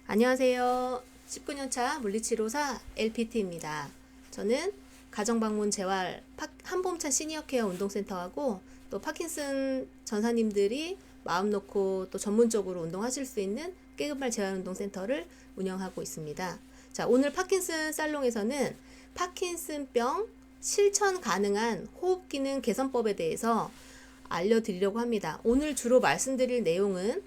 안녕하세요. 19년차 물리치료사 LPT입니다. 저는 가정방문 재활 한봄찬 시니어케어 운동센터하고 또 파킨슨 전사님들이 마음 놓고 또 전문적으로 운동하실 수 있는 깨금발 재활운동센터를 운영하고 있습니다. 자, 오늘 파킨슨 살롱에서는 파킨슨병 실천 가능한 호흡기능 개선법에 대해서 알려드리려고 합니다. 오늘 주로 말씀드릴 내용은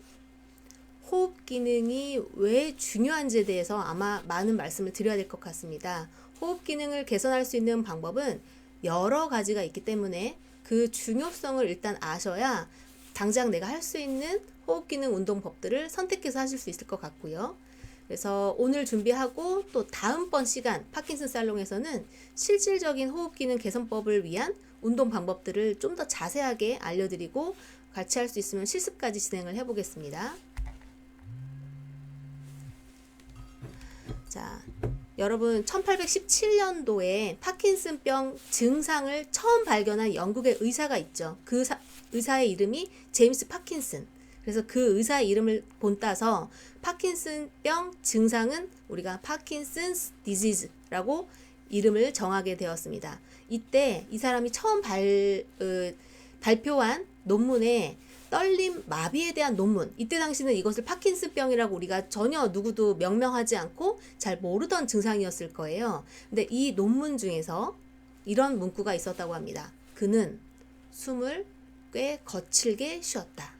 호흡 기능이 왜 중요한지에 대해서 아마 많은 말씀을 드려야 될 것 같습니다. 호흡 기능을 개선할 수 있는 방법은 여러 가지가 있기 때문에 그 중요성을 일단 아셔야 당장 내가 할 수 있는 호흡 기능 운동법들을 선택해서 하실 수 있을 것 같고요. 그래서 오늘 준비하고 또 다음번 시간 파킨슨 살롱에서는 실질적인 호흡 기능 개선법을 위한 운동 방법들을 좀 더 자세하게 알려드리고 같이 할 수 있으면 실습까지 진행을 해보겠습니다. 자, 여러분 1817년도에 파킨슨병 증상을 처음 발견한 영국의 의사가 있죠. 그 의사의 이름이 제임스 파킨슨. 그래서 그 의사의 이름을 본따서 파킨슨병 증상은 우리가 파킨슨스 디지즈라고 이름을 정하게 되었습니다. 이때 이 사람이 처음 발표한 논문에 떨림 마비에 대한 논문, 이때 당시는 이것을 파킨슨병이라고 우리가 전혀 누구도 명명하지 않고 잘 모르던 증상이었을 거예요. 근데 이 논문 중에서 이런 문구가 있었다고 합니다. 그는 숨을 꽤 거칠게 쉬었다.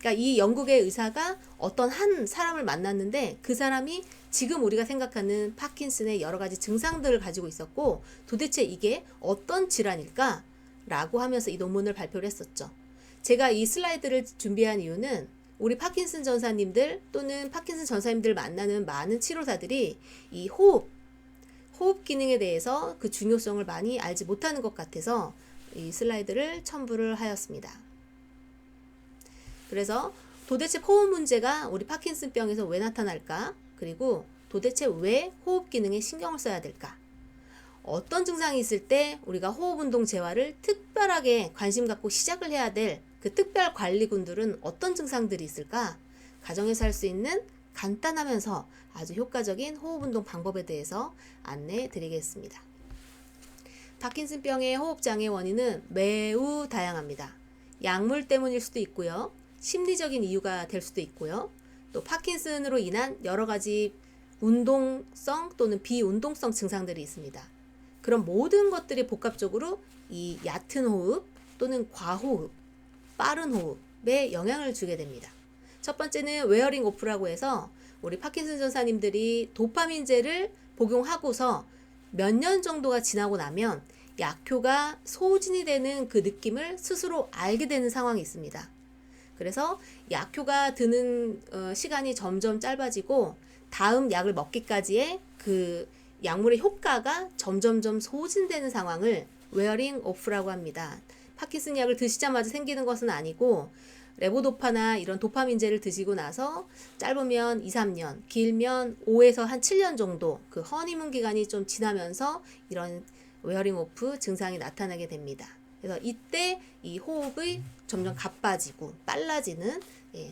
그러니까 이 영국의 의사가 어떤 한 사람을 만났는데 그 사람이 지금 우리가 생각하는 파킨슨의 여러 가지 증상들을 가지고 있었고 도대체 이게 어떤 질환일까? 라고 하면서 이 논문을 발표를 했었죠. 제가 이 슬라이드를 준비한 이유는 우리 파킨슨 전사님들 또는 파킨슨 전사님들 만나는 많은 치료사들이 이 호흡 기능에 대해서 그 중요성을 많이 알지 못하는 것 같아서 이 슬라이드를 첨부를 하였습니다. 그래서 도대체 호흡 문제가 우리 파킨슨병에서 왜 나타날까? 그리고 도대체 왜 호흡 기능에 신경을 써야 될까? 어떤 증상이 있을 때 우리가 호흡운동 재활을 특별하게 관심 갖고 시작을 해야 될 그 특별 관리군들은 어떤 증상들이 있을까? 가정에서 할 수 있는 간단하면서 아주 효과적인 호흡운동 방법에 대해서 안내해 드리겠습니다. 파킨슨병의 호흡장애 원인은 매우 다양합니다. 약물 때문일 수도 있고요. 심리적인 이유가 될 수도 있고요. 또 파킨슨으로 인한 여러 가지 운동성 또는 비운동성 증상들이 있습니다. 그런 모든 것들이 복합적으로 이 얕은 호흡 또는 과호흡, 빠른 호흡에 영향을 주게 됩니다. 첫 번째는 웨어링 오프라고 해서 우리 파킨슨 전사님들이 도파민제를 복용하고서 몇 년 정도가 지나고 나면 약효가 소진이 되는 그 느낌을 스스로 알게 되는 상황이 있습니다. 그래서 약효가 드는 시간이 점점 짧아지고 다음 약을 먹기까지의 그 약물의 효과가 점점점 소진되는 상황을 웨어링 오프라고 합니다. 파킨슨 약을 드시자마자 생기는 것은 아니고 레보도파나 이런 도파민제를 드시고 나서 짧으면 2, 3년, 길면 5에서 한 7년 정도 그 허니문 기간이 좀 지나면서 이런 웨어링 오프 증상이 나타나게 됩니다. 그래서 이때 이 호흡이 점점 가빠지고 빨라지는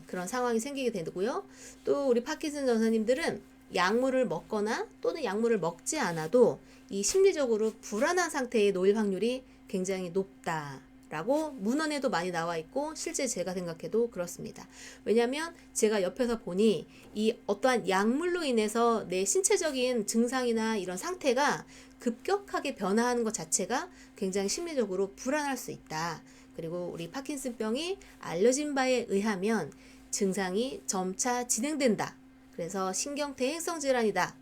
그런 상황이 생기게 되고요. 또 우리 파킨슨 전사님들은 약물을 먹거나 또는 약물을 먹지 않아도 이 심리적으로 불안한 상태에 놓일 확률이 굉장히 높다라고 문헌에도 많이 나와 있고 실제 제가 생각해도 그렇습니다. 왜냐하면 제가 옆에서 보니 이 어떠한 약물로 인해서 내 신체적인 증상이나 이런 상태가 급격하게 변화하는 것 자체가 굉장히 심리적으로 불안할 수 있다. 그리고 우리 파킨슨병이 알려진 바에 의하면 증상이 점차 진행된다. 그래서 신경대행성 질환이다,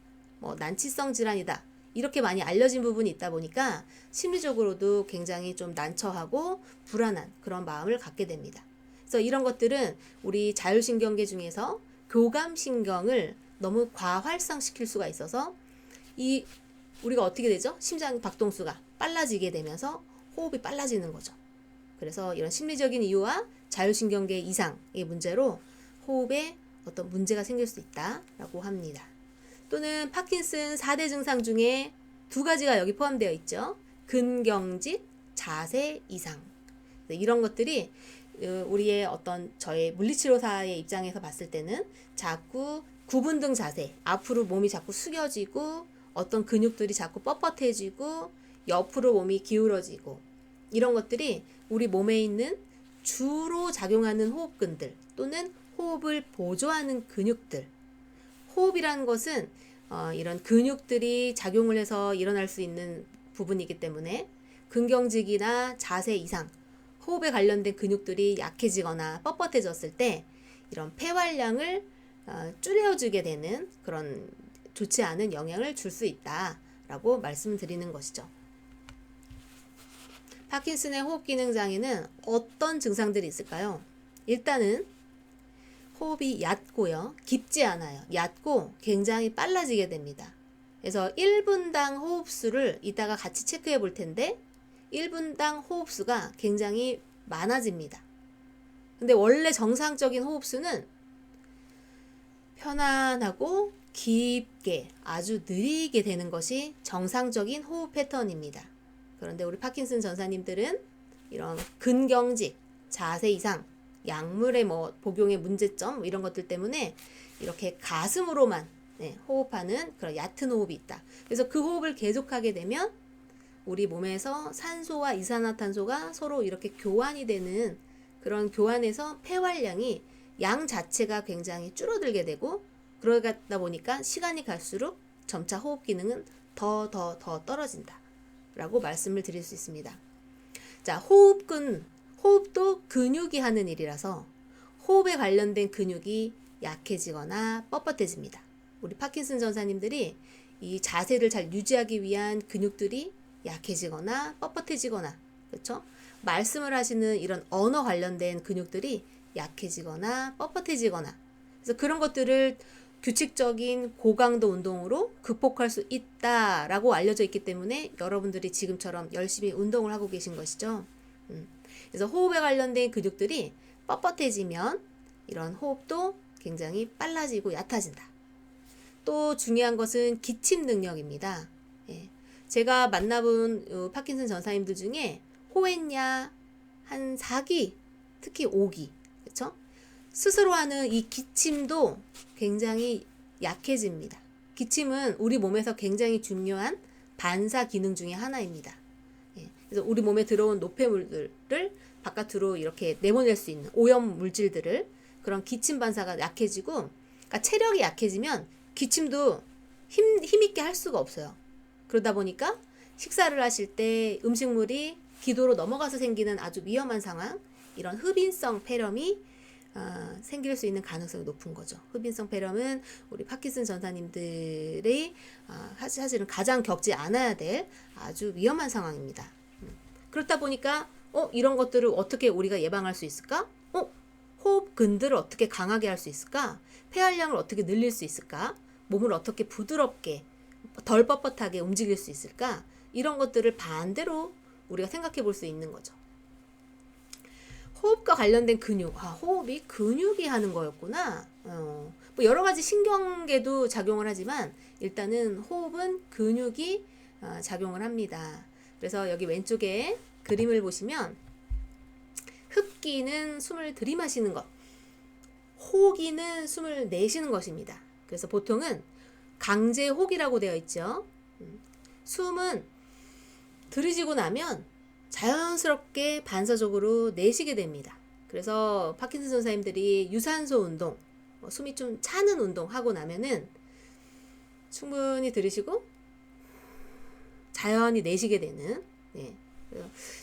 난치성 질환이다, 이렇게 많이 알려진 부분이 있다 보니까 심리적으로도 굉장히 좀 난처하고 불안한 그런 마음을 갖게 됩니다. 그래서 이런 것들은 우리 자율신경계 중에서 교감신경을 너무 과활성시킬 수가 있어서 우리가 어떻게 되죠? 심장 박동수가 빨라지게 되면서 호흡이 빨라지는 거죠. 그래서 이런 심리적인 이유와 자율신경계 이상의 문제로 호흡에 어떤 문제가 생길 수 있다라고 합니다. 또는 파킨슨 4대 증상 중에 2가지가 여기 포함되어 있죠. 근경직, 자세 이상. 이런 것들이 우리의 어떤 저의 물리치료사의 입장에서 봤을 때는 자꾸 구분등 자세, 앞으로 몸이 자꾸 숙여지고 어떤 근육들이 자꾸 뻣뻣해지고 옆으로 몸이 기울어지고 이런 것들이 우리 몸에 있는 주로 작용하는 호흡근들 또는 호흡을 보조하는 근육들. 호흡이라는 것은 이런 근육들이 작용을 해서 일어날 수 있는 부분이기 때문에 근경직이나 자세 이상 호흡에 관련된 근육들이 약해지거나 뻣뻣해졌을 때 이런 폐활량을 줄여주게 되는 그런 좋지 않은 영향을 줄 수 있다라고 말씀드리는 것이죠. 파킨슨의 호흡기능장애는 어떤 증상들이 있을까요? 일단은 호흡이 얕고요. 깊지 않아요. 얕고 굉장히 빨라지게 됩니다. 그래서 1분당 호흡수를 이따가 같이 체크해 볼 텐데 1분당 호흡수가 굉장히 많아집니다. 근데 원래 정상적인 호흡수는 편안하고 깊게 아주 느리게 되는 것이 정상적인 호흡 패턴입니다. 그런데 우리 파킨슨 전사님들은 이런 근경직, 자세 이상, 약물의 복용의 문제점 이런 것들 때문에 이렇게 가슴으로만 호흡하는 그런 얕은 호흡이 있다. 그래서 그 호흡을 계속하게 되면 우리 몸에서 산소와 이산화탄소가 서로 이렇게 교환이 되는 그런 교환에서 폐활량이 양 자체가 굉장히 줄어들게 되고 그러다 보니까 시간이 갈수록 점차 호흡 기능은 더 떨어진다 라고 말씀을 드릴 수 있습니다. 자, 호흡도 근육이 하는 일이라서 호흡에 관련된 근육이 약해지거나 뻣뻣해집니다. 우리 파킨슨 전사님들이 이 자세를 잘 유지하기 위한 근육들이 약해지거나 뻣뻣해지거나 그렇죠? 말씀을 하시는 이런 언어 관련된 근육들이 약해지거나 뻣뻣해지거나 그래서 그런 것들을 규칙적인 고강도 운동으로 극복할 수 있다라고 알려져 있기 때문에 여러분들이 지금처럼 열심히 운동을 하고 계신 것이죠. 그래서 호흡에 관련된 근육들이 뻣뻣해지면 이런 호흡도 굉장히 빨라지고 얕아진다. 또 중요한 것은 기침 능력입니다. 제가 만나본 파킨슨 전사님들 중에 호흡냐 한 4기, 특히 5기, 그렇죠? 스스로 하는 이 기침도 굉장히 약해집니다. 기침은 우리 몸에서 굉장히 중요한 반사 기능 중에 하나입니다. 그래서 우리 몸에 들어온 노폐물들을 바깥으로 이렇게 내보낼 수 있는 오염 물질들을 그런 기침 반사가 약해지고 그러니까 체력이 약해지면 기침도 힘있게 할 수가 없어요. 그러다 보니까 식사를 하실 때 음식물이 기도로 넘어가서 생기는 아주 위험한 상황 이런 흡인성 폐렴이 생길 수 있는 가능성이 높은 거죠. 흡인성 폐렴은 우리 파킨슨 전사님들이 사실은 가장 겪지 않아야 될 아주 위험한 상황입니다. 그렇다 보니까 이런 것들을 어떻게 우리가 예방할 수 있을까? 호흡 근들을 어떻게 강하게 할 수 있을까? 폐활량을 어떻게 늘릴 수 있을까? 몸을 어떻게 부드럽게 덜 뻣뻣하게 움직일 수 있을까? 이런 것들을 반대로 우리가 생각해 볼 수 있는 거죠. 호흡과 관련된 근육, 호흡이 근육이 하는 거였구나. 뭐 여러 가지 신경계도 작용을 하지만 일단은 호흡은 근육이 작용을 합니다. 그래서 여기 왼쪽에 그림을 보시면 흡기는 숨을 들이마시는 것, 호기는 숨을 내쉬는 것입니다. 그래서 보통은 강제호기라고 되어 있죠. 숨은 들이쉬고 나면 자연스럽게 반사적으로 내쉬게 됩니다. 그래서 파킨슨 전사님들이 유산소 운동, 숨이 좀 차는 운동 하고 나면은 충분히 들이쉬고 자연히 내쉬게 되는.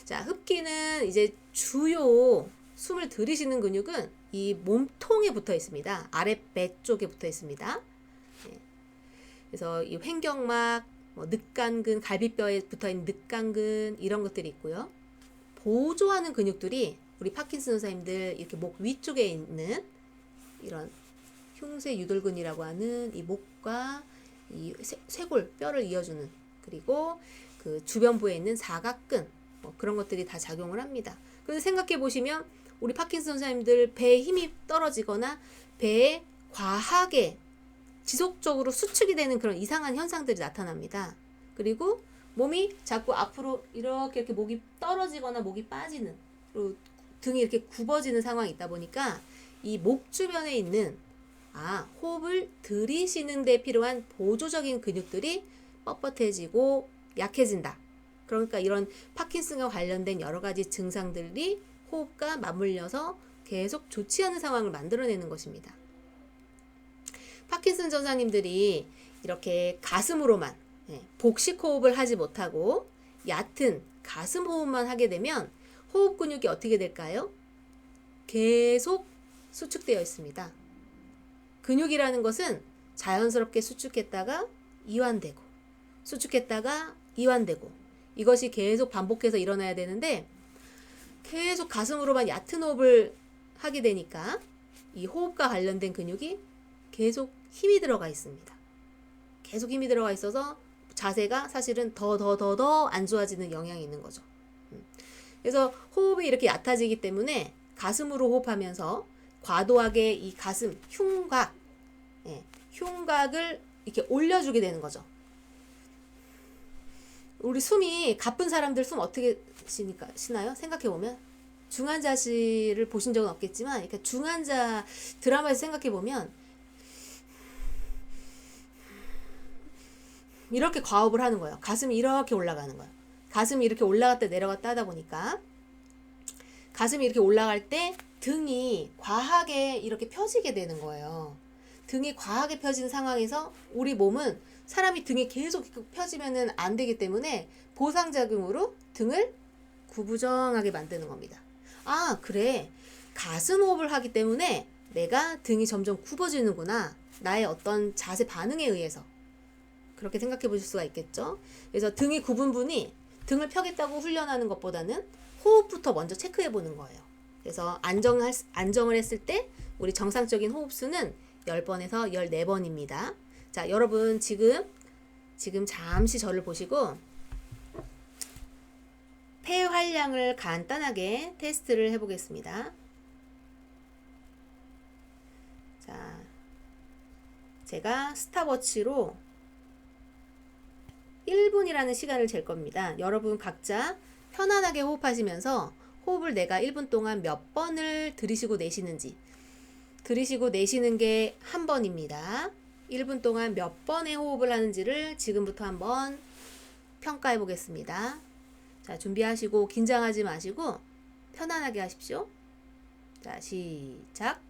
자, 흡기는 이제 주요 숨을 들이쉬는 근육은 이 몸통에 붙어 있습니다. 아랫배 쪽에 붙어 있습니다. 그래서 이 횡격막, 늑간근, 갈비뼈에 붙어있는 늑간근 이런 것들이 있고요. 보조하는 근육들이 우리 파킨슨 선생님들 이렇게 목 위쪽에 있는 이런 흉쇄 유돌근이라고 하는 이 목과 이 쇄골 뼈를 이어주는 그리고 그 주변부에 있는 사각근 그런 것들이 다 작용을 합니다. 그래서 생각해 보시면 우리 파킨슨 선생님들 배에 힘이 떨어지거나 배에 과하게 지속적으로 수축이 되는 그런 이상한 현상들이 나타납니다. 그리고 몸이 자꾸 앞으로 이렇게 목이 떨어지거나 목이 빠지는 그리고 등이 이렇게 굽어지는 상황이 있다 보니까 이 목 주변에 있는 호흡을 들이쉬는 데 필요한 보조적인 근육들이 뻣뻣해지고 약해진다. 그러니까 이런 파킨슨과 관련된 여러 가지 증상들이 호흡과 맞물려서 계속 좋지 않은 상황을 만들어내는 것입니다. 파킨슨 전사님들이 이렇게 가슴으로만 복식 호흡을 하지 못하고 얕은 가슴 호흡만 하게 되면 호흡 근육이 어떻게 될까요? 계속 수축되어 있습니다. 근육이라는 것은 자연스럽게 수축했다가 이완되고 수축했다가 이완되고 이것이 계속 반복해서 일어나야 되는데 계속 가슴으로만 얕은 호흡을 하게 되니까 이 호흡과 관련된 근육이 계속 힘이 들어가 있습니다. 계속 힘이 들어가 있어서 자세가 사실은 더 안 좋아지는 영향이 있는 거죠. 그래서 호흡이 이렇게 얕아지기 때문에 가슴으로 호흡하면서 과도하게 이 가슴 흉곽을 이렇게 올려주게 되는 거죠. 우리 숨이 가쁜 사람들 숨 어떻게 쉬나요? 생각해보면 중환자실을 보신 적은 없겠지만 이렇게 중환자 드라마에서 생각해보면 이렇게 과호흡을 하는 거예요. 가슴이 이렇게 올라가는 거예요. 가슴이 이렇게 올라갔다 내려갔다 하다 보니까 가슴이 이렇게 올라갈 때 등이 과하게 이렇게 펴지게 되는 거예요. 등이 과하게 펴진 상황에서 우리 몸은 사람이 등이 계속 펴지면은 안 되기 때문에 보상작용으로 등을 구부정하게 만드는 겁니다. 그래. 가슴 호흡을 하기 때문에 내가 등이 점점 굽어지는구나. 나의 어떤 자세 반응에 의해서. 그렇게 생각해 보실 수가 있겠죠. 그래서 등이 굽은 분이 등을 펴겠다고 훈련하는 것보다는 호흡부터 먼저 체크해 보는 거예요. 그래서 안정을 했을 때 우리 정상적인 호흡수는 10번에서 14번입니다. 자, 여러분 지금 잠시 저를 보시고 폐활량을 간단하게 테스트를 해보겠습니다. 자, 제가 스탑워치로 1분이라는 시간을 잴 겁니다. 여러분 각자 편안하게 호흡하시면서 호흡을 내가 1분 동안 몇 번을 들이쉬고 내쉬는지, 들이쉬고 내쉬는 게 한 번입니다. 1분 동안 몇 번의 호흡을 하는지를 지금부터 한번 평가해 보겠습니다. 자, 준비하시고 긴장하지 마시고 편안하게 하십시오. 자, 시작.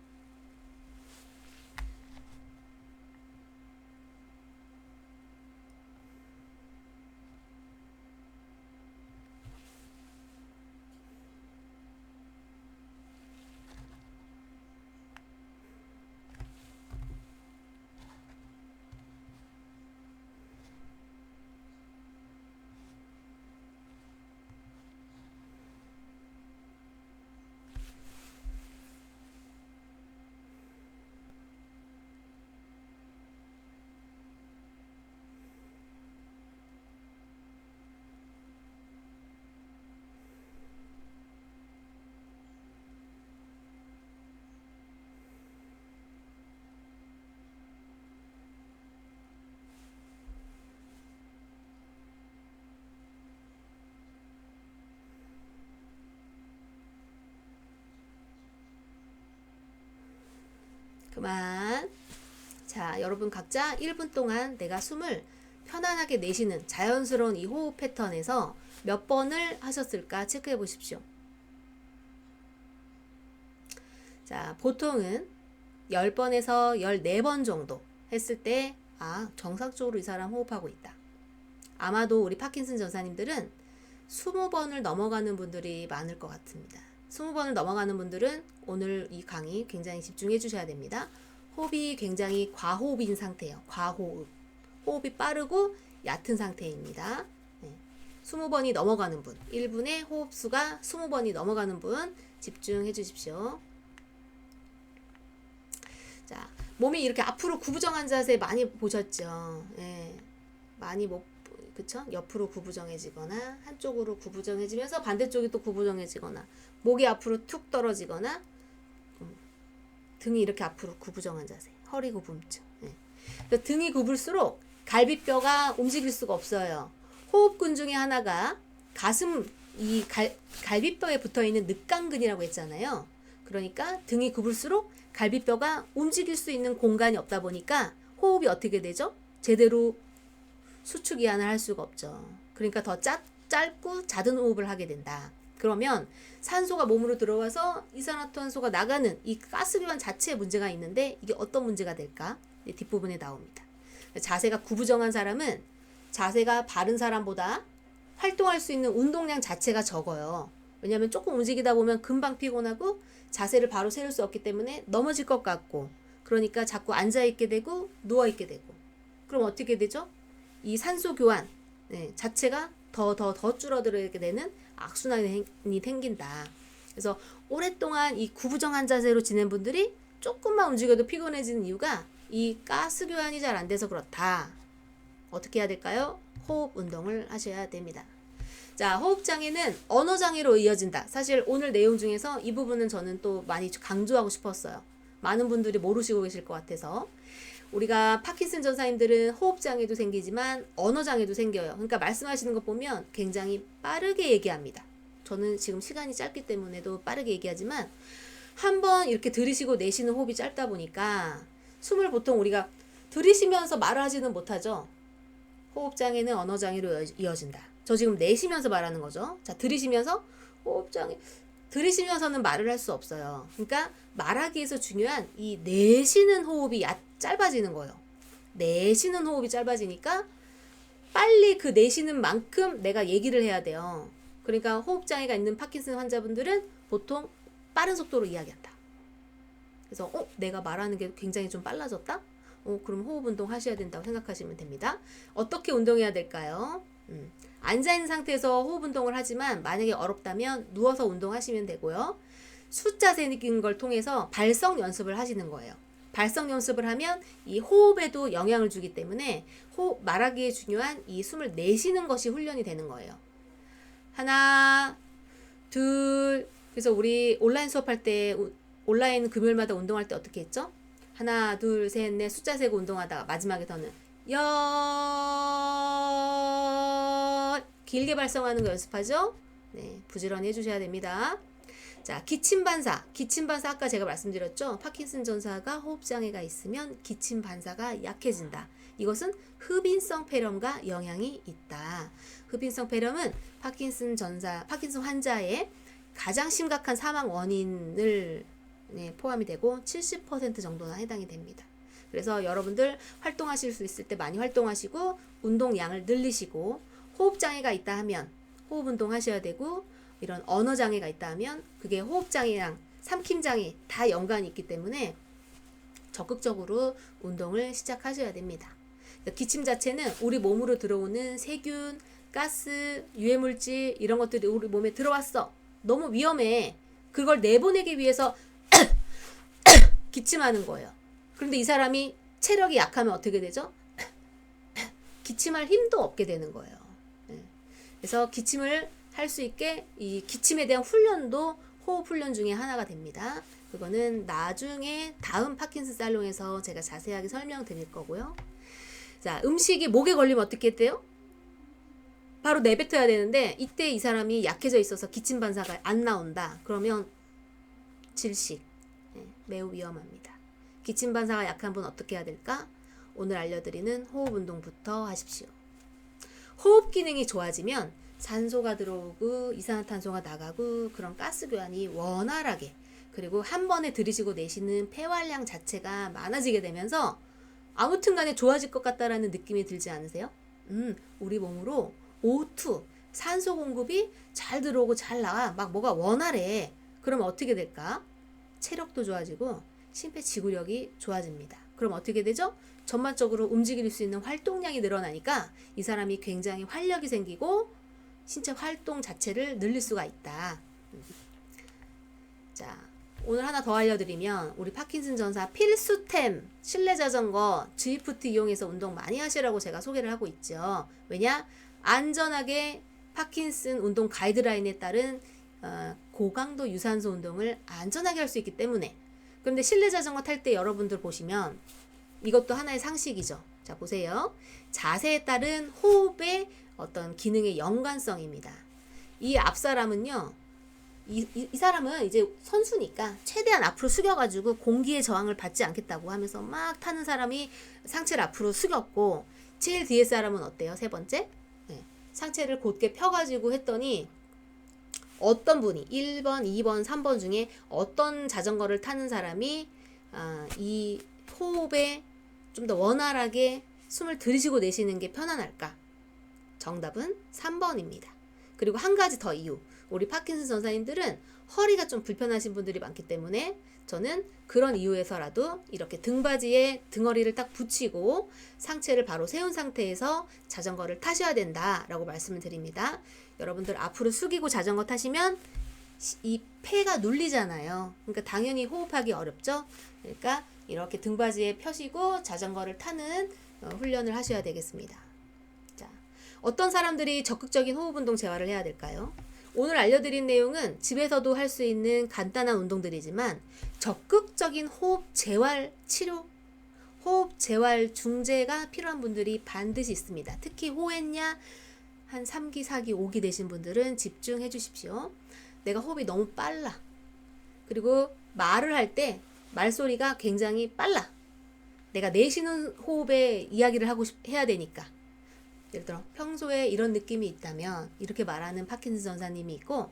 그만. 자, 여러분 각자 1분 동안 내가 숨을 편안하게 내쉬는 자연스러운 이 호흡 패턴에서 몇 번을 하셨을까 체크해 보십시오. 자, 보통은 10번에서 14번 정도 했을 때 정상적으로 이 사람 호흡하고 있다. 아마도 우리 파킨슨 전사님들은 20번을 넘어가는 분들이 많을 것 같습니다. 20번을 넘어가는 분들은 오늘 이 강의 굉장히 집중해 주셔야 됩니다. 호흡이 굉장히 과호흡인 상태예요. 과호흡. 호흡이 빠르고 얕은 상태입니다. 20번이 넘어가는 분, 1분에 호흡수가 20번이 넘어가는 분 집중해 주십시오. 자, 몸이 이렇게 앞으로 구부정한 자세 많이 보셨죠? 많이 그쵸? 옆으로 구부정해지거나 한쪽으로 구부정해지면서 반대쪽이 또 구부정해지거나 목이 앞으로 툭 떨어지거나 등이 이렇게 앞으로 구부정한 자세, 허리 구붐증. 등이 굽을수록 갈비뼈가 움직일 수가 없어요. 호흡근 중에 하나가 가슴 이 갈비뼈에 붙어있는 늑강근이라고 했잖아요. 그러니까 등이 굽을수록 갈비뼈가 움직일 수 있는 공간이 없다 보니까 호흡이 어떻게 되죠? 제대로 수축 이완을 할 수가 없죠. 그러니까 더 짧고 잦은 호흡을 하게 된다. 그러면 산소가 몸으로 들어와서 이산화탄소가 나가는 이 가스교환 자체에 문제가 있는데 이게 어떤 문제가 될까? 뒷부분에 나옵니다. 자세가 구부정한 사람은 자세가 바른 사람보다 활동할 수 있는 운동량 자체가 적어요. 왜냐하면 조금 움직이다 보면 금방 피곤하고 자세를 바로 세울 수 없기 때문에 넘어질 것 같고, 그러니까 자꾸 앉아있게 되고 누워있게 되고, 그럼 어떻게 되죠? 이 산소 교환 자체가 더 줄어들게 되는 악순환이 생긴다. 그래서 오랫동안 이 구부정한 자세로 지낸 분들이 조금만 움직여도 피곤해지는 이유가 이 가스 교환이 잘 안 돼서 그렇다. 어떻게 해야 될까요? 호흡 운동을 하셔야 됩니다. 자, 호흡장애는 언어장애로 이어진다. 사실 오늘 내용 중에서 이 부분은 저는 또 많이 강조하고 싶었어요. 많은 분들이 모르시고 계실 것 같아서. 우리가 파킨슨 전사님들은 호흡장애도 생기지만 언어장애도 생겨요. 그러니까 말씀하시는 거 보면 굉장히 빠르게 얘기합니다. 저는 지금 시간이 짧기 때문에도 빠르게 얘기하지만 한번 이렇게 들이쉬고 내쉬는 호흡이 짧다 보니까 숨을 보통 우리가 들이쉬면서 말을 하지는 못하죠. 호흡장애는 언어장애로 이어진다. 저 지금 내쉬면서 말하는 거죠. 자, 들이쉬면서 호흡장애. 들이쉬면서는 말을 할 수 없어요. 그러니까 말하기 위해서 중요한 이 내쉬는 호흡이 짧아지는 거예요. 내쉬는 호흡이 짧아지니까 빨리 그 내쉬는 만큼 내가 얘기를 해야 돼요. 그러니까 호흡장애가 있는 파킨슨 환자분들은 보통 빠른 속도로 이야기한다. 그래서 내가 말하는 게 굉장히 좀 빨라졌다? 그럼 호흡 운동 하셔야 된다고 생각하시면 됩니다. 어떻게 운동해야 될까요? 앉아있는 상태에서 호흡 운동을 하지만 만약에 어렵다면 누워서 운동하시면 되고요. 숫자 세는 걸 통해서 발성 연습을 하시는 거예요. 발성 연습을 하면 이 호흡에도 영향을 주기 때문에 말하기에 중요한 이 숨을 내쉬는 것이 훈련이 되는 거예요. 하나, 둘. 그래서 우리 온라인 수업할 때 온라인 금요일마다 운동할 때 어떻게 했죠? 하나, 둘, 셋, 넷 숫자 세고 운동하다가 마지막에 더는 길게 발성하는 거 연습하죠? 네, 부지런히 해주셔야 됩니다. 자, 기침 반사 아까 제가 말씀드렸죠? 파킨슨 전사가 호흡장애가 있으면 기침 반사가 약해진다. 이것은 흡인성 폐렴과 영향이 있다. 흡인성 폐렴은 파킨슨 환자의 가장 심각한 사망 원인을 포함이 되고 70% 정도나 해당이 됩니다. 그래서 여러분들 활동하실 수 있을 때 많이 활동하시고 운동량을 늘리시고, 호흡장애가 있다 하면 호흡 운동 하셔야 되고, 이런 언어장애가 있다 하면 그게 호흡장애랑 삼킴장애 다 연관이 있기 때문에 적극적으로 운동을 시작하셔야 됩니다. 기침 자체는 우리 몸으로 들어오는 세균, 가스, 유해물질 이런 것들이 우리 몸에 들어왔어. 너무 위험해. 그걸 내보내기 위해서 기침하는 거예요. 그런데 이 사람이 체력이 약하면 어떻게 되죠? 기침할 힘도 없게 되는 거예요. 그래서 기침을 할 수 있게 이 기침에 대한 훈련도 호흡 훈련 중에 하나가 됩니다. 그거는 나중에 다음 파킨슨 살롱에서 제가 자세하게 설명드릴 거고요. 자, 음식이 목에 걸리면 어떻게 돼요? 바로 내뱉어야 되는데 이때 이 사람이 약해져 있어서 기침 반사가 안 나온다. 그러면 질식. 매우 위험합니다. 기침 반사가 약한 분 어떻게 해야 될까? 오늘 알려드리는 호흡 운동부터 하십시오. 호흡 기능이 좋아지면 산소가 들어오고 이산화탄소가 나가고 그런 가스 교환이 원활하게, 그리고 한 번에 들이쉬고 내쉬는 폐활량 자체가 많아지게 되면서 아무튼 간에 좋아질 것 같다라는 느낌이 들지 않으세요? 우리 몸으로 O2, 산소 공급이 잘 들어오고 잘 나와. 막 뭐가 원활해. 그러면 어떻게 될까? 체력도 좋아지고 심폐지구력이 좋아집니다. 그럼 어떻게 되죠? 전반적으로 움직일 수 있는 활동량이 늘어나니까 이 사람이 굉장히 활력이 생기고 신체 활동 자체를 늘릴 수가 있다. 자, 오늘 하나 더 알려드리면 우리 파킨슨 전사 필수템 실내 자전거 G프트 이용해서 운동 많이 하시라고 제가 소개를 하고 있죠. 왜냐? 안전하게 파킨슨 운동 가이드라인에 따른 고강도 유산소 운동을 안전하게 할 수 있기 때문에. 그런데 실내 자전거 탈 때 여러분들 보시면 이것도 하나의 상식이죠. 자, 보세요. 자세에 따른 호흡의 어떤 기능의 연관성입니다. 이 앞 사람은요, 이 사람은 이제 선수니까 최대한 앞으로 숙여가지고 공기의 저항을 받지 않겠다고 하면서 막 타는 사람이 상체를 앞으로 숙였고, 제일 뒤에 사람은 어때요? 세 번째? 네. 상체를 곧게 펴가지고 했더니 어떤 분이 1번, 2번, 3번 중에 어떤 자전거를 타는 사람이 이 호흡에 좀 더 원활하게 숨을 들이쉬고 내쉬는 게 편안할까? 정답은 3번입니다. 그리고 한 가지 더 이유. 우리 파킨슨 전사님들은 허리가 좀 불편하신 분들이 많기 때문에 저는 그런 이유에서라도 이렇게 등받이에 등허리를 딱 붙이고 상체를 바로 세운 상태에서 자전거를 타셔야 된다라고 말씀을 드립니다. 여러분들 앞으로 숙이고 자전거 타시면 이 폐가 눌리잖아요. 그러니까 당연히 호흡하기 어렵죠. 그러니까 이렇게 등받이에 펴시고 자전거를 타는 훈련을 하셔야 되겠습니다. 자, 어떤 사람들이 적극적인 호흡 운동 재활을 해야 될까요? 오늘 알려드린 내용은 집에서도 할 수 있는 간단한 운동들이지만 적극적인 호흡 재활 치료, 호흡 재활 중재가 필요한 분들이 반드시 있습니다. 특히 호흡냐 한 3기, 4기, 5기 되신 분들은 집중해 주십시오. 내가 호흡이 너무 빨라. 그리고 말을 할 때 말소리가 굉장히 빨라. 내가 내쉬는 호흡에 이야기를 해야 되니까. 예를 들어 평소에 이런 느낌이 있다면 이렇게 말하는 파킨슨 전사님이 있고,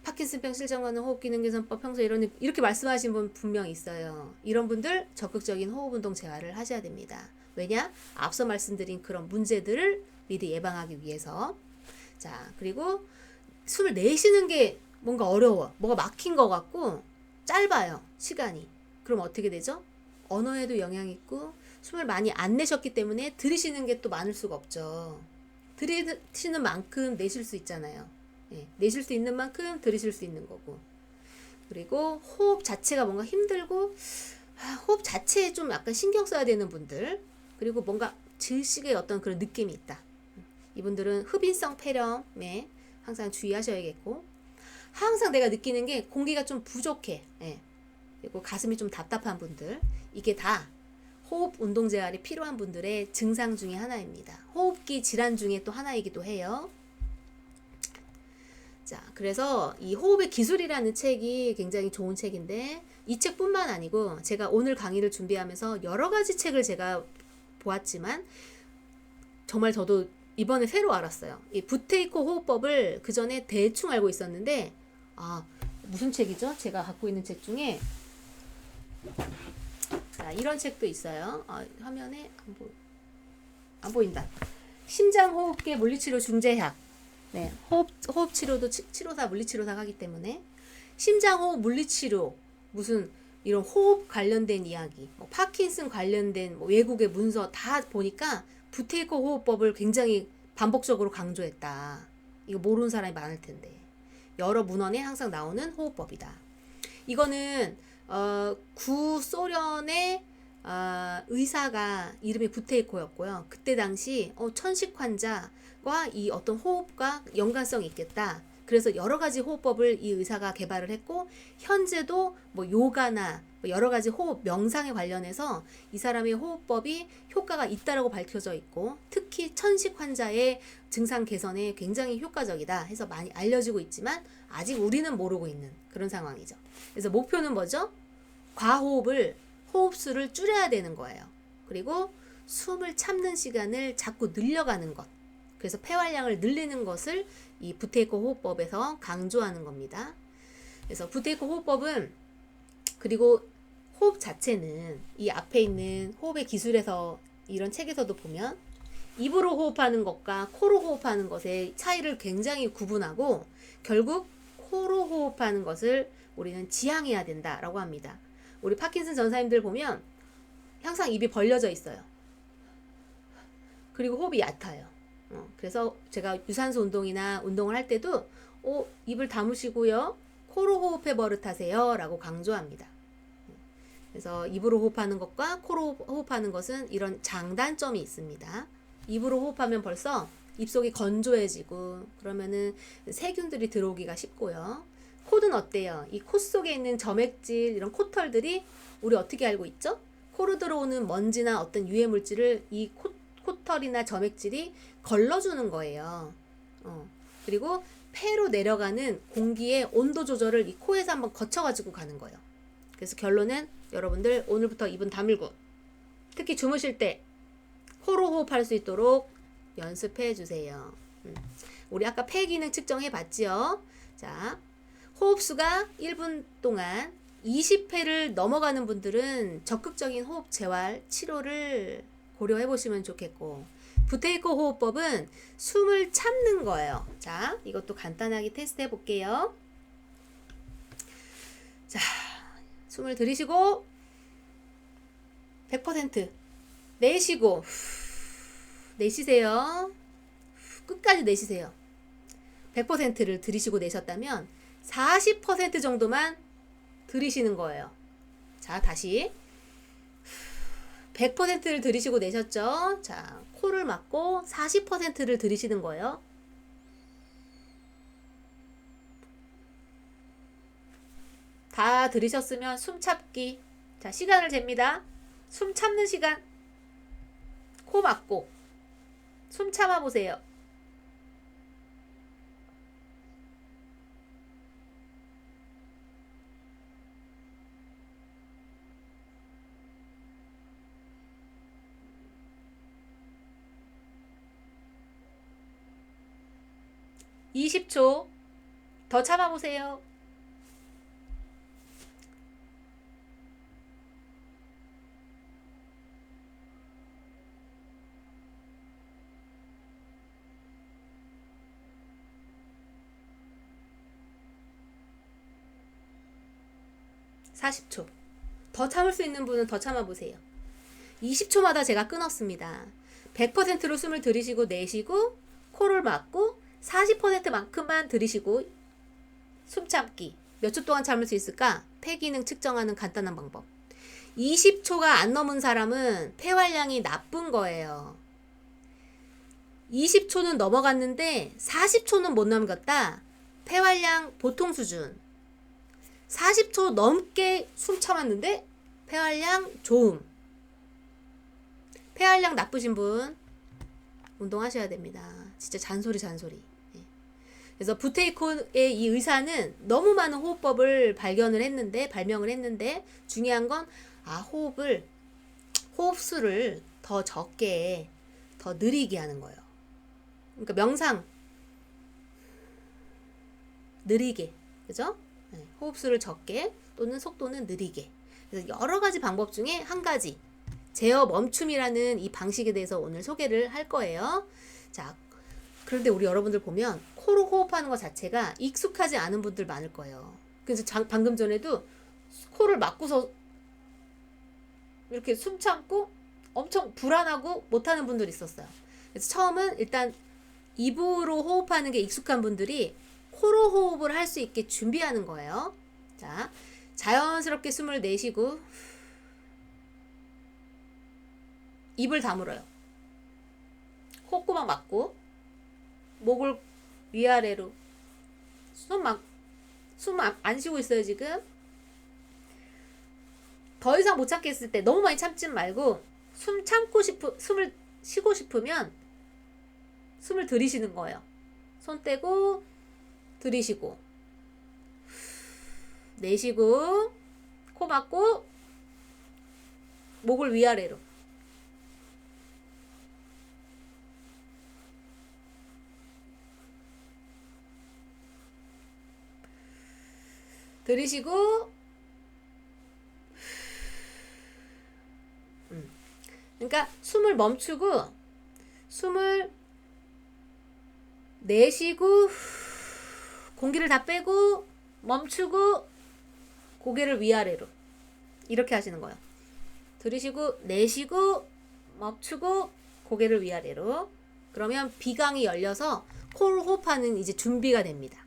파킨슨병 실정하는 호흡기능 개선법 평소에 이렇게 말씀하신 분 분명 있어요. 이런 분들 적극적인 호흡 운동 재활을 하셔야 됩니다. 왜냐? 앞서 말씀드린 그런 문제들을 미리 예방하기 위해서. 자, 그리고 숨을 내쉬는 게 뭔가 어려워. 뭐가 막힌 것 같고 짧아요. 시간이. 그럼 어떻게 되죠? 언어에도 영향이 있고 숨을 많이 안 내셨기 때문에 들이쉬는 게 또 많을 수가 없죠. 들이쉬는 만큼 내쉴 수 있잖아요. 예, 내쉴 수 있는 만큼 들이쉴 수 있는 거고. 그리고 호흡 자체가 뭔가 힘들고 호흡 자체에 좀 약간 신경 써야 되는 분들, 그리고 뭔가 질식의 어떤 그런 느낌이 있다. 이분들은 흡인성 폐렴에 항상 주의하셔야겠고, 항상 내가 느끼는 게 공기가 좀 부족해. 예. 그리고 가슴이 좀 답답한 분들, 이게 다 호흡 운동 재활이 필요한 분들의 증상 중에 하나입니다. 호흡기 질환 중에 또 하나이기도 해요. 자, 그래서 이 호흡의 기술이라는 책이 굉장히 좋은 책인데, 이 책뿐만 아니고 제가 오늘 강의를 준비하면서 여러 가지 책을 제가 보았지만 정말 저도 이번에 새로 알았어요. 이 부테이코 호흡법을 그 전에 대충 알고 있었는데, 무슨 책이죠? 제가 갖고 있는 책 중에 자, 이런 책도 있어요. 화면에 안 보인다. 심장호흡계 물리치료 중재학. 네, 호흡 치료도 치료사, 물리치료사가 하기 때문에 심장호흡 물리치료, 무슨 이런 호흡 관련된 이야기, 파킨슨 관련된 외국의 문서 다 보니까 부테이코 호흡법을 굉장히 반복적으로 강조했다. 이거 모르는 사람이 많을 텐데. 여러 문헌에 항상 나오는 호흡법이다. 이거는 구소련의 의사가 이름이 부테이코였고요. 그때 당시 천식 환자와 이 어떤 호흡과 연관성이 있겠다. 그래서 여러 가지 호흡법을 이 의사가 개발을 했고, 현재도 뭐 요가나 여러 가지 호흡 명상에 관련해서 이 사람의 호흡법이 효과가 있다라고 밝혀져 있고, 특히 천식 환자의 증상 개선에 굉장히 효과적이다 해서 많이 알려지고 있지만 아직 우리는 모르고 있는 그런 상황이죠. 그래서 목표는 뭐죠? 호흡수를 줄여야 되는 거예요. 그리고 숨을 참는 시간을 자꾸 늘려가는 것. 그래서 폐활량을 늘리는 것을 이 부테이코 호흡법에서 강조하는 겁니다. 그래서 부테이코 호흡법은, 그리고 호흡 자체는 이 앞에 있는 호흡의 기술에서 이런 책에서도 보면 입으로 호흡하는 것과 코로 호흡하는 것의 차이를 굉장히 구분하고, 결국 코로 호흡하는 것을 우리는 지향해야 된다라고 합니다. 우리 파킨슨 전사님들 보면 항상 입이 벌려져 있어요. 그리고 호흡이 얕아요. 그래서 제가 유산소 운동이나 운동을 할 때도 입을 다무시고요, 코로 호흡해 버릇하세요 라고 강조합니다. 그래서 입으로 호흡하는 것과 코로 호흡하는 것은 이런 장단점이 있습니다. 입으로 호흡하면 벌써 입속이 건조해지고 그러면은 세균들이 들어오기가 쉽고요. 코는 어때요? 이 코 속에 있는 점액질, 이런 코털들이 우리 어떻게 알고 있죠? 코로 들어오는 먼지나 어떤 유해 물질을 이 코털이나 점액질이 걸러주는 거예요. 그리고 폐로 내려가는 공기의 온도 조절을 이 코에서 한번 거쳐가지고 가는 거예요. 그래서 결론은 여러분들 오늘부터 입은 다물고 특히 주무실 때 코로 호흡할 수 있도록 연습해 주세요. 우리 아까 폐 기능 측정해 봤지요? 자, 호흡수가 1분 동안 20회를 넘어가는 분들은 적극적인 호흡 재활 치료를 고려해 보시면 좋겠고, 부테이크 호흡법은 숨을 참는 거예요. 자, 이것도 간단하게 테스트 해 볼게요. 자, 숨을 들이쉬고 100% 내쉬고 내쉬세요. 끝까지 내쉬세요. 100%를 들이쉬고 내셨다면 40% 정도만 들이쉬는 거예요. 자, 다시 100%를 들이쉬고 내셨죠? 자, 코를 막고 40%를 들이쉬는 거예요. 다 들이셨으면 숨 참기. 자, 시간을 잽니다. 숨 참는 시간. 코 막고 숨 참아 보세요. (20초) 더 참아 보세요. (40초) 더 참을 수 있는 분은 더 참아 보세요. 20초마다 제가 끊었습니다. 100%로 숨을 들이쉬고 내쉬고 코를 막고 40%만큼만 들이쉬고 숨 참기. 몇 초 동안 참을 수 있을까? 폐 기능 측정하는 간단한 방법. 20초가 안 넘은 사람은 폐활량이 나쁜 거예요. 20초는 넘어갔는데 40초는 못 넘겼다. 폐활량 보통 수준. 40초 넘게 숨 참았는데 폐활량 좋음. 폐활량 나쁘신 분 운동하셔야 됩니다. 진짜 잔소리. 그래서 부테이코의 이 의사는 너무 많은 호흡법을 발명을 했는데 중요한 건 호흡수를 더 적게, 더 느리게 하는 거예요. 그러니까 명상 느리게, 그죠? 호흡수를 적게 또는 속도는 느리게. 그래서 여러 가지 방법 중에 한 가지, 제어 멈춤이라는 이 방식에 대해서 오늘 소개를 할 거예요. 자, 그런데 우리 여러분들 보면 코로 호흡하는 것 자체가 익숙하지 않은 분들 많을 거예요. 그래서 방금 전에도 코를 막고서 이렇게 숨 참고 엄청 불안하고 못하는 분들이 있었어요. 그래서 처음은 일단 입으로 호흡하는 게 익숙한 분들이 코로 호흡을 할 수 있게 준비하는 거예요. 자, 자연스럽게 숨을 내쉬고 입을 다물어요. 콧구멍 막고 목을 위아래로 숨 안 쉬고 있어요. 지금 더 이상 못 참겠을 때 너무 많이 참지 말고 숨을 쉬고 싶으면 숨을 들이쉬는 거예요. 손 떼고 들이쉬고 내쉬고 코 막고 목을 위아래로. 들이쉬고 그러니까 숨을 멈추고 숨을 내쉬고 공기를 다 빼고 멈추고 고개를 위아래로 이렇게 하시는 거예요. 들이쉬고 내쉬고 멈추고 고개를 위아래로. 그러면 비강이 열려서 코를 호흡하는 이제 준비가 됩니다.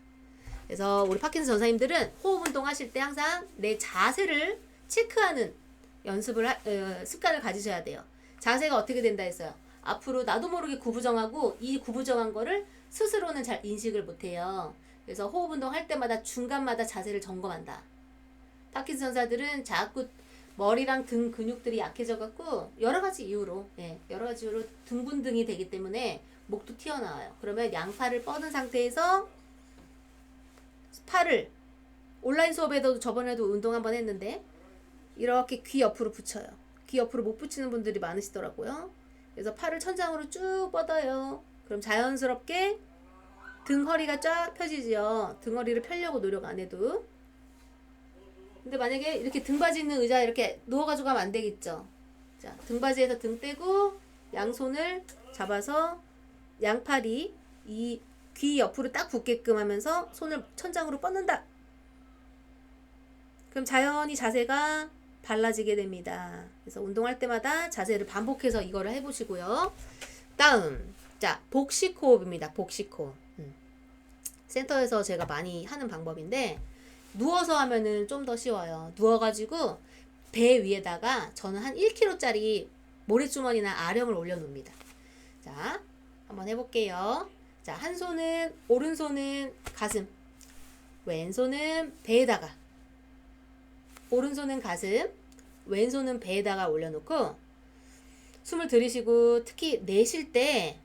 그래서 우리 파킨슨 전사님들은 호흡 운동 하실 때 항상 내 자세를 체크하는 습관을 가지셔야 돼요. 자세가 어떻게 된다 했어요? 앞으로 나도 모르게 구부정하고 이 구부정한 거를 스스로는 잘 인식을 못해요. 그래서 호흡 운동 할 때마다 중간마다 자세를 점검한다. 파킨슨 전사들은 자꾸 머리랑 등 근육들이 약해져 갖고 여러 가지 이유로 등분등이 되기 때문에 목도 튀어나와요. 그러면 양팔을 뻗은 상태에서 팔을 온라인 수업에도 저번에도 운동 한번 했는데 이렇게 귀 옆으로 붙여요. 귀 옆으로 못 붙이는 분들이 많으시더라고요. 그래서 팔을 천장으로 쭉 뻗어요. 그럼 자연스럽게 등 허리가 쫙 펴지죠. 등 허리를 펴려고 노력 안 해도. 근데 만약에 이렇게 등받이 있는 의자 이렇게 누워가지고 가면 안 되겠죠. 자, 등받이에서 등 떼고 양손을 잡아서 양팔이 이 귀 옆으로 딱 붙게끔 하면서 손을 천장으로 뻗는다. 그럼 자연히 자세가 발라지게 됩니다. 그래서 운동할 때마다 자세를 반복해서 이거를 해보시고요. 다음, 자, 복식 호흡입니다. 복식 호흡. 센터에서 제가 많이 하는 방법인데 누워서 하면은 좀 더 쉬워요. 누워가지고 배 위에다가 저는 한 1kg짜리 모래주머니나 아령을 올려놓습니다. 자, 한번 해볼게요. 자, 한 손은 오른손은 가슴, 왼손은 배에다가, 오른손은 가슴, 왼손은 배에다가 올려놓고 숨을 들이쉬고 특히 내쉴 때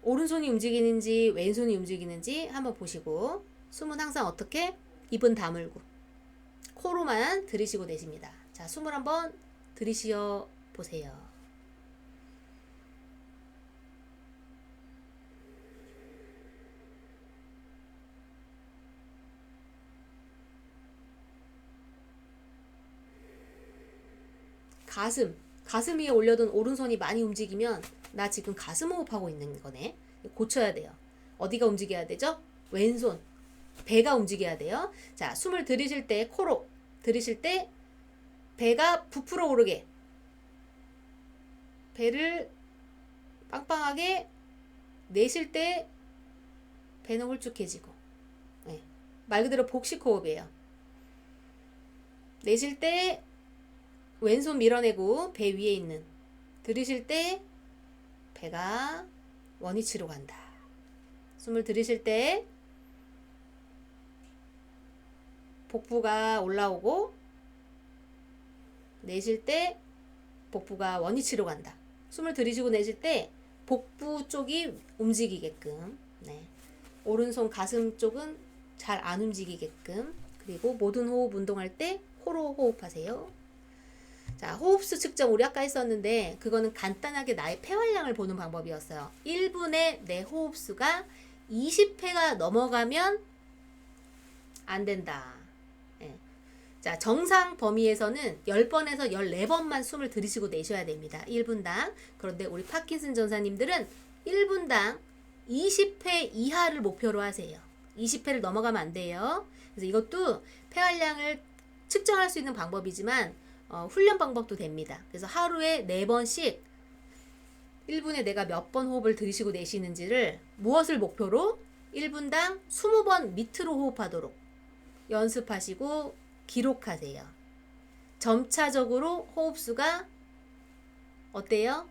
오른손이 움직이는지 왼손이 움직이는지 한번 보시고 숨은 항상 어떻게? 입은 다물고 코로만 들이쉬고 내쉽니다. 자, 숨을 한번 들이쉬어 보세요. 가슴 위에 올려둔 오른손이 많이 움직이면 나 지금 가슴 호흡하고 있는 거네. 고쳐야 돼요. 어디가 움직여야 되죠? 왼손, 배가 움직여야 돼요. 자, 숨을 들이쉴 때 코로 들이쉴 때 배가 부풀어 오르게, 배를 빵빵하게, 내쉴 때 배는 홀쭉해지고. 네. 말 그대로 복식 호흡이에요. 내쉴 때 왼손 밀어내고 배 위에 있는, 들이쉴 때 배가 원위치로 간다. 숨을 들이쉴 때 복부가 올라오고 내쉴 때 복부가 원위치로 간다. 숨을 들이쉬고 내쉴 때 복부 쪽이 움직이게끔, 네. 오른손 가슴 쪽은 잘 안 움직이게끔. 그리고 모든 호흡 운동할 때 코로 호흡하세요. 자, 호흡수 측정 우리 아까 했었는데 그거는 간단하게 나의 폐활량을 보는 방법이었어요. 1분에 내 호흡수가 20회가 넘어가면 안 된다. 예. 자, 정상 범위에서는 10번에서 14번만 숨을 들이쉬고 내셔야 됩니다. 1분당. 그런데 우리 파킨슨 전사님들은 1분당 20회 이하를 목표로 하세요. 20회를 넘어가면 안 돼요. 그래서 이것도 폐활량을 측정할 수 있는 방법이지만 훈련 방법도 됩니다. 그래서 하루에 4번씩 1분에 내가 몇 번 호흡을 들이쉬고 내쉬는지를 무엇을 목표로 1분당 20번 밑으로 호흡하도록 연습하시고 기록하세요. 점차적으로 호흡수가 어때요?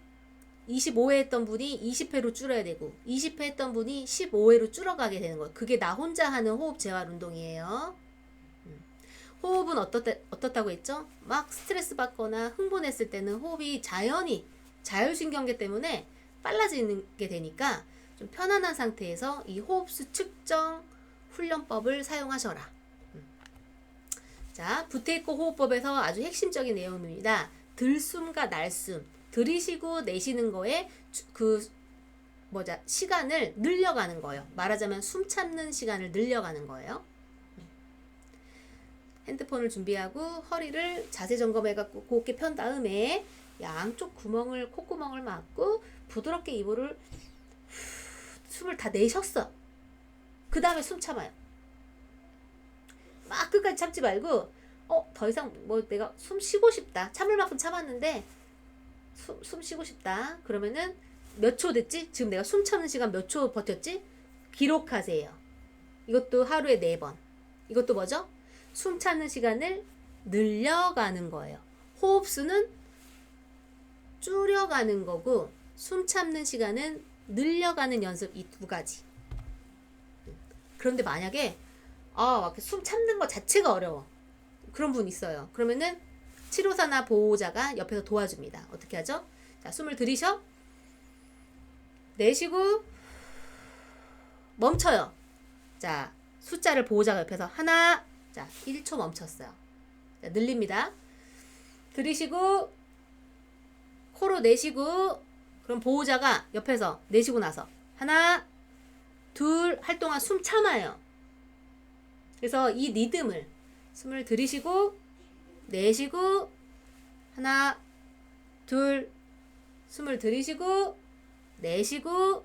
25회 했던 분이 20회로 줄어야 되고 20회 했던 분이 15회로 줄어가게 되는 거예요. 그게 나 혼자 하는 호흡 재활 운동이에요. 호흡은 어떻다고 했죠? 막 스트레스 받거나 흥분했을 때는 호흡이 자연히 자율신경계 때문에 빨라지는 게 되니까 좀 편안한 상태에서 이 호흡수 측정 훈련법을 사용하셔라. 자, 부테이크 호흡법에서 아주 핵심적인 내용입니다. 들숨과 날숨, 들이쉬고 내쉬는 거에 시간을 늘려가는 거예요. 말하자면 숨 참는 시간을 늘려가는 거예요. 핸드폰을 준비하고 허리를 자세 점검해갖고 곱게 편 다음에 양쪽 구멍을, 콧구멍을 막고 부드럽게 입으로 숨을 다 내셨어. 그 다음에 숨 참아요. 막 끝까지 참지 말고 더 이상 내가 숨 쉬고 싶다. 참을 만큼 참았는데 숨 쉬고 싶다. 그러면은 몇 초 됐지? 지금 내가 숨 참는 시간 몇 초 버텼지? 기록하세요. 이것도 하루에 4번. 이것도 뭐죠? 숨 참는 시간을 늘려가는 거예요. 호흡수는 줄여가는 거고 숨 참는 시간은 늘려가는 연습, 이 2가지. 그런데 만약에 막 숨 참는 거 자체가 어려워. 그런 분 있어요. 그러면은 치료사나 보호자가 옆에서 도와줍니다. 어떻게 하죠? 자, 숨을 들이셔. 내쉬고 멈춰요. 자, 숫자를 보호자가 옆에서 하나, 자 1초 멈췄어요. 자, 늘립니다. 들이쉬고 코로 내쉬고, 그럼 보호자가 옆에서 내쉬고 나서 하나, 둘 할 동안 숨 참아요. 그래서 이 리듬을 숨을 들이쉬고 내쉬고 하나, 둘, 숨을 들이쉬고 내쉬고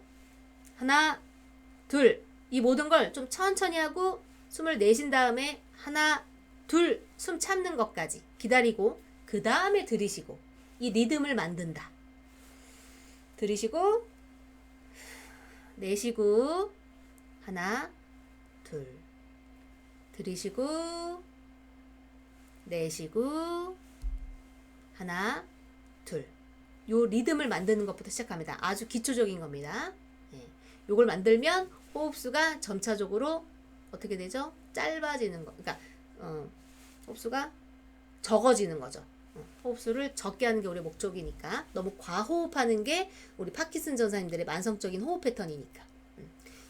하나, 둘, 이 모든 걸 좀 천천히 하고 숨을 내쉰 다음에 하나, 둘, 숨 참는 것까지 기다리고 그 다음에 들이쉬고 이 리듬을 만든다. 들이쉬고 내쉬고 하나, 둘, 들이쉬고 내쉬고 하나, 둘. 요 리듬을 만드는 것부터 시작합니다. 아주 기초적인 겁니다. 예. 요걸 만들면 호흡수가 점차적으로 어떻게 되죠? 짧아지는 거. 그러니까 호흡수가 적어지는 거죠. 호흡수를 적게 하는 게 우리 목적이니까. 너무 과호흡하는 게 우리 파킨슨 전사님들의 만성적인 호흡 패턴이니까.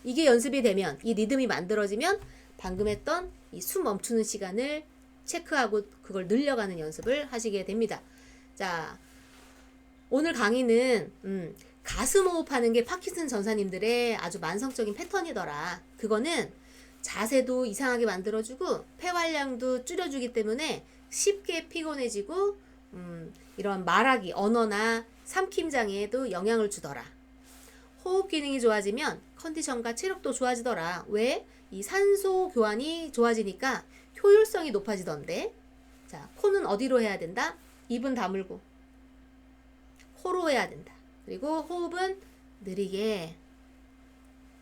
이게 연습이 되면, 이 리듬이 만들어지면 방금 했던 이 숨 멈추는 시간을 체크하고 그걸 늘려가는 연습을 하시게 됩니다. 자, 오늘 강의는 가슴 호흡하는 게 파킨슨 전사님들의 아주 만성적인 패턴이더라. 그거는 자세도 이상하게 만들어주고 폐활량도 줄여주기 때문에 쉽게 피곤해지고 이런 말하기, 언어나 삼킴 장애에도 영향을 주더라. 호흡 기능이 좋아지면 컨디션과 체력도 좋아지더라. 왜? 이 산소 교환이 좋아지니까 효율성이 높아지던데. 자, 코는 어디로 해야 된다? 입은 다물고 코로 해야 된다. 그리고 호흡은 느리게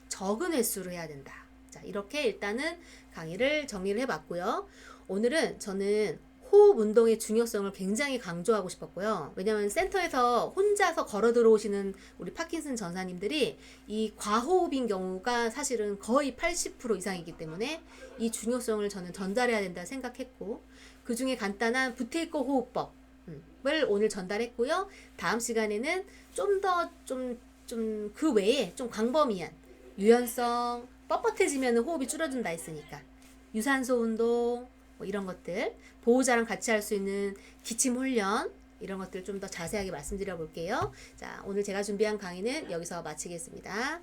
적은 횟수로 해야 된다. 자, 이렇게 일단은 강의를 정리를 해봤고요. 오늘은 저는 호흡 운동의 중요성을 굉장히 강조하고 싶었고요. 왜냐하면 센터에서 혼자서 걸어 들어오시는 우리 파킨슨 전사님들이 이 과호흡인 경우가 사실은 거의 80% 이상이기 때문에 이 중요성을 저는 전달해야 된다 생각했고, 그 중에 간단한 부테이크 호흡법을 오늘 전달했고요. 다음 시간에는 좀 더 그 외에 좀 광범위한 유연성, 뻣뻣해지면 호흡이 줄어든다 했으니까 유산소 운동, 뭐 이런 것들, 보호자랑 같이 할 수 있는 기침 훈련, 이런 것들 좀 더 자세하게 말씀드려 볼게요. 자, 오늘 제가 준비한 강의는 여기서 마치겠습니다.